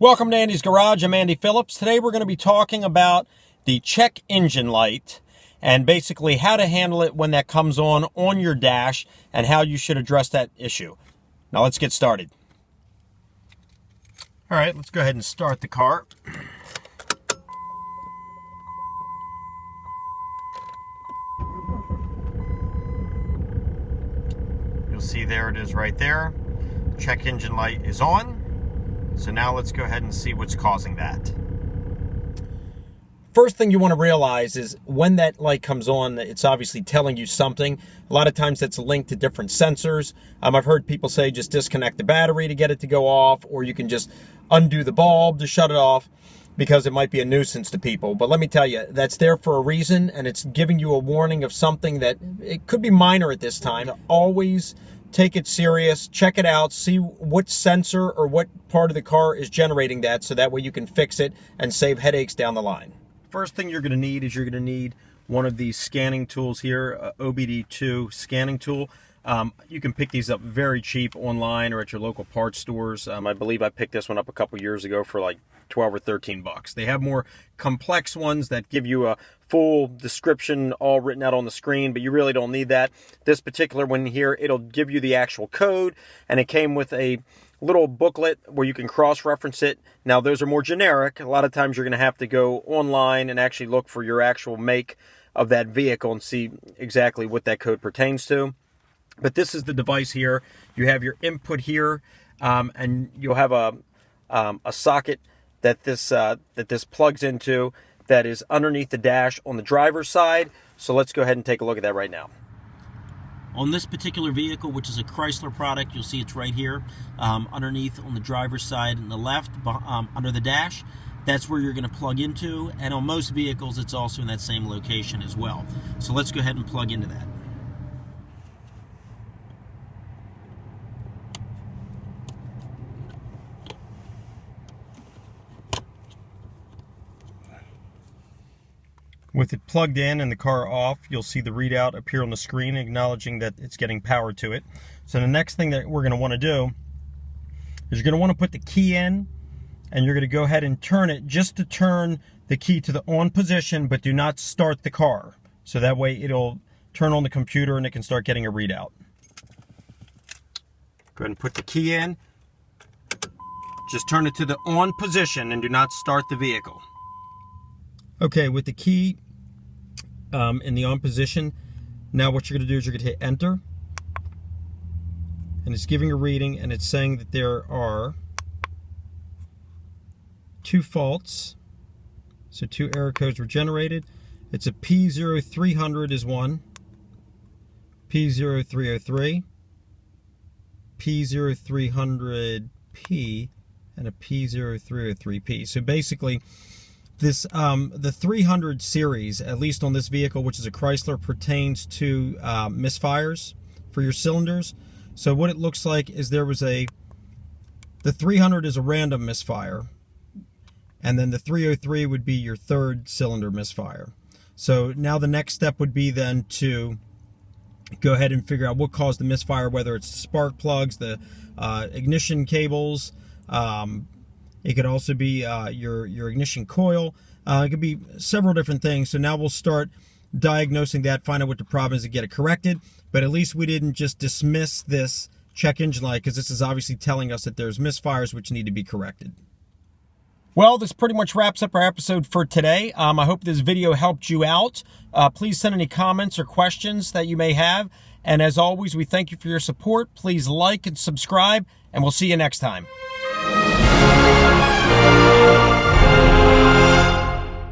Welcome to Andy's Garage. I'm Andy Phillips. Today we're going to be talking about the check engine light and basically how to handle it when that comes on your dash and how you should address that issue. Now let's get started. All right, let's go ahead and start the car. You'll see there it is right there. Check engine light is on. So now let's go ahead and see what's causing that. First thing you want to realize is when that light comes on, it's obviously telling you something. A lot of times that's linked to different sensors. I've heard people say just disconnect the battery to get it to go off, or you can just undo the bulb to shut it off because it might be a nuisance to people. But let me tell you, that's there for a reason, and it's giving you a warning of something that it could be minor at this time. Always take it serious, check it out, see what sensor or what part of the car is generating that, so that way you can fix it and save headaches down the line. First thing you're going to need is one of these scanning tools here, OBD II Scanning tool. You can pick these up very cheap online or at your local parts stores. I believe I picked this one up a couple years ago for like 12 or 13 bucks. They have more complex ones that give you a full description all written out on the screen, but you really don't need that. This particular one here, it'll give you the actual code, and it came with a little booklet where you can cross-reference it. Now those are more generic. A lot of times you're going to have to go online and actually look for your actual make of that vehicle and see exactly what that code pertains to. But this is the device here. You have your input here, and you'll have a socket that this plugs into that is underneath the dash on the driver's side. So let's go ahead and take a look at that right now. On this particular vehicle, which is a Chrysler product, you'll see it's right here underneath on the driver's side in the left under the dash. That's where you're going to plug into, and on most vehicles it's also in that same location as well. So let's go ahead and plug into that. With it plugged in and the car off, you'll see the readout appear on the screen acknowledging that it's getting power to it. So the next thing that we're going to want to do is you're going to want to put the key in, and you're going to go ahead and turn it just to turn the key to the on position, but do not start the car. So that way it'll turn on the computer and it can start getting a readout. Go ahead and put the key in. Just turn it to the on position and do not start the vehicle. Okay, with the key in the on position, now what you're going to do is you're going to hit enter, and it's giving a reading, and it's saying that there are 2 faults, so 2 error codes were generated. It's a P0300 is one, P0303, P0300P, and a P0303P. So basically, this the 300 series, at least on this vehicle, which is a Chrysler, pertains to misfires for your cylinders. So what it looks like is the 300 is a random misfire, and then the 303 would be your 3rd cylinder misfire. So now the next step would be then to go ahead and figure out what caused the misfire, whether it's the spark plugs, the ignition cables. It could also be your ignition coil. It could be several different things. So now we'll start diagnosing that, find out what the problem is, and get it corrected. But at least we didn't just dismiss this check engine light, because this is obviously telling us that there's misfires which need to be corrected. Well, this pretty much wraps up our episode for today. I hope this video helped you out. Please send any comments or questions that you may have. And as always, we thank you for your support. Please like and subscribe, and we'll see you next time.